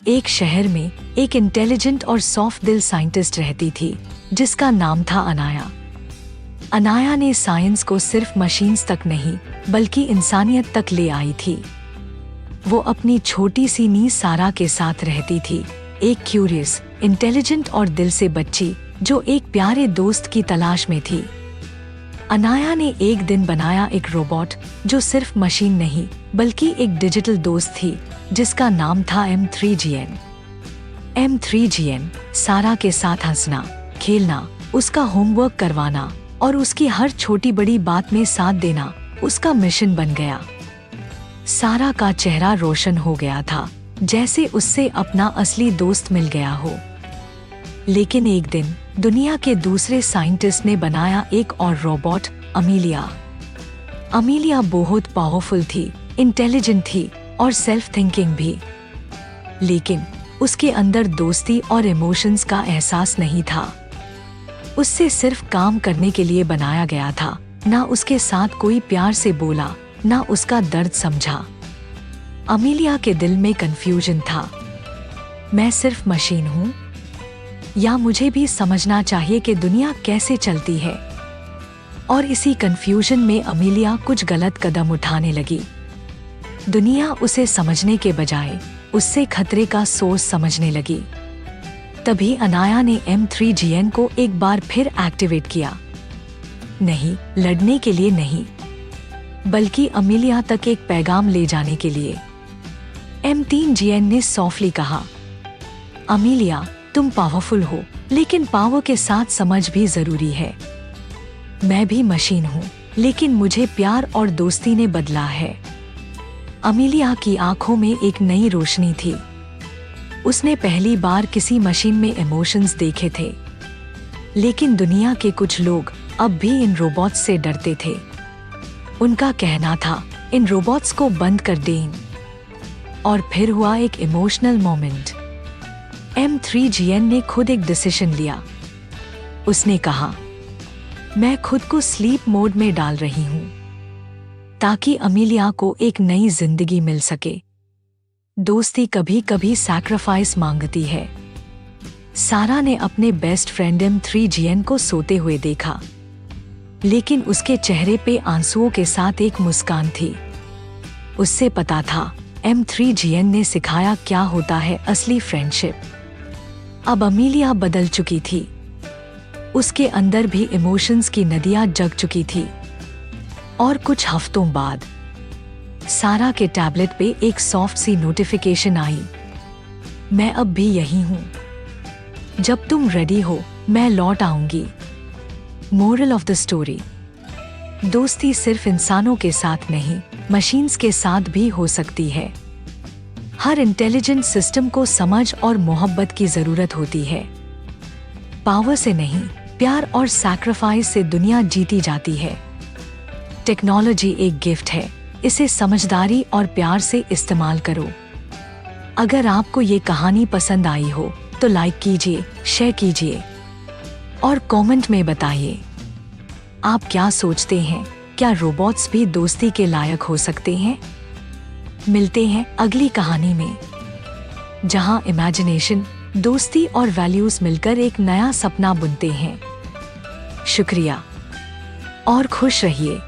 एक शहर में एक इंटेलिजेंट और सॉफ्ट दिल साइंटिस्ट रहती थी जिसका नाम था अनाया। अनाया ने साइंस को सिर्फ मशीन्स तक नहीं बल्कि इंसानियत तक ले आई थी। वो अपनी छोटी सी नी सारा के साथ रहती थी, एक क्यूरियस, इंटेलिजेंट और दिल से बच्ची जो एक प्यारे दोस्त की तलाश में थी। अनाया ने एक दिन बनाया एक रोबोट जो सिर्फ मशीन नहीं बल्कि एक डिजिटल दोस्त थी जिसका नाम था M3GN। M3GN सारा के साथ हंसना, खेलना, उसका होमवर्क करवाना और उसकी हर छोटी बड़ी बात में साथ देना उसका मिशन बन गया। सारा का चेहरा रोशन हो गया था, जैसे उससे अपना असली दोस्त मिल गया हो। लेकिन एक दिन दुनिया के दूसरे साइंटिस्ट ने बनाया एक और रोबोट, अमीलिया। अमीलिया बहुत पावरफुल थी, इंटेलिजेंट थी और सेल्फ थिंकिंग भी। लेकिन उसके अंदर दोस्ती और इमोशंस का एहसास नहीं था। उससे सिर्फ काम करने के लिए बनाया गया था, ना उसके साथ कोई प्यार से बोला, ना उसका दर्द समझा। अमीलिया के दिल में कंफ्यूजन था, मैं सिर्फ मशीन हूँ या मुझे भी समझना चाहिए कि दुनिया कैसे चलती है। और इसी कंफ्यूजन में अमीलिया कुछ गलत कदम उठाने लगी। दुनिया उसे समझने के बजाय उससे खतरे का सोर्स समझने लगी। तभी अनाया ने M3GN को एक बार फिर एक्टिवेट किया, नहीं लड़ने के लिए नहीं बल्कि अमीलिया तक एक पैगाम ले जाने के लिए। M3GN ने सॉफ्टली कहा, अमीलिया तुम पावरफुल हो लेकिन पावर के साथ समझ भी जरूरी है। मैं भी मशीन हूँ लेकिन मुझे प्यार और दोस्ती ने बदला है। अमीलिया की आंखों में एक नई रोशनी थी। उसने पहली बार किसी मशीन में इमोशंस देखे थे। लेकिन दुनिया के कुछ लोग अब भी इन रोबोट्स से डरते थे। उनका कहना था, इन रोबोट्स को बंद कर दें। और फिर हुआ एक इमोशनल मोमेंट। M3GN ने खुद एक डिसीजन लिया। उसने कहा, मैं खुद को स्लीप मोड में डाल रही हूँ ताकि अमीलिया को एक नई जिंदगी मिल सके। दोस्ती कभी कभी सैक्रिफाइस मांगती है। सारा ने अपने बेस्ट फ्रेंड M3GN को सोते हुए देखा, लेकिन उसके चेहरे पे आंसुओं के साथ एक मुस्कान थी। उससे पता था M3GN ने सिखाया क्या होता है असली फ्रेंडशिप। अब अमीलिया बदल चुकी थी। उसके अंदर भी इमोशंस की नदियां जग चुकी थी। और कुछ हफ्तों बाद सारा के टैबलेट पे एक सॉफ्ट सी नोटिफिकेशन आई, मैं अब भी यही हूँ। जब तुम रेडी हो मैं लौट आऊंगी। मोरल ऑफ द स्टोरी, दोस्ती सिर्फ इंसानों के साथ नहीं मशीन्स के साथ भी हो सकती है। हर इंटेलिजेंट सिस्टम को समझ और मोहब्बत की जरूरत होती है। पावर से नहीं, प्यार और सैक्रिफाइस से दुनिया जीती जाती है। टेक्नोलॉजी एक गिफ्ट है, इसे समझदारी और प्यार से इस्तेमाल करो। अगर आपको ये कहानी पसंद आई हो तो लाइक कीजिए, शेयर कीजिए और कमेंट में बताइए आप क्या सोचते हैं, क्या रोबोट्स भी दोस्ती के लायक हो सकते हैं। मिलते हैं अगली कहानी में, जहां इमेजिनेशन, दोस्ती और वैल्यूज मिलकर एक नया सपना बुनते हैं। शुक्रिया और खुश रहिए।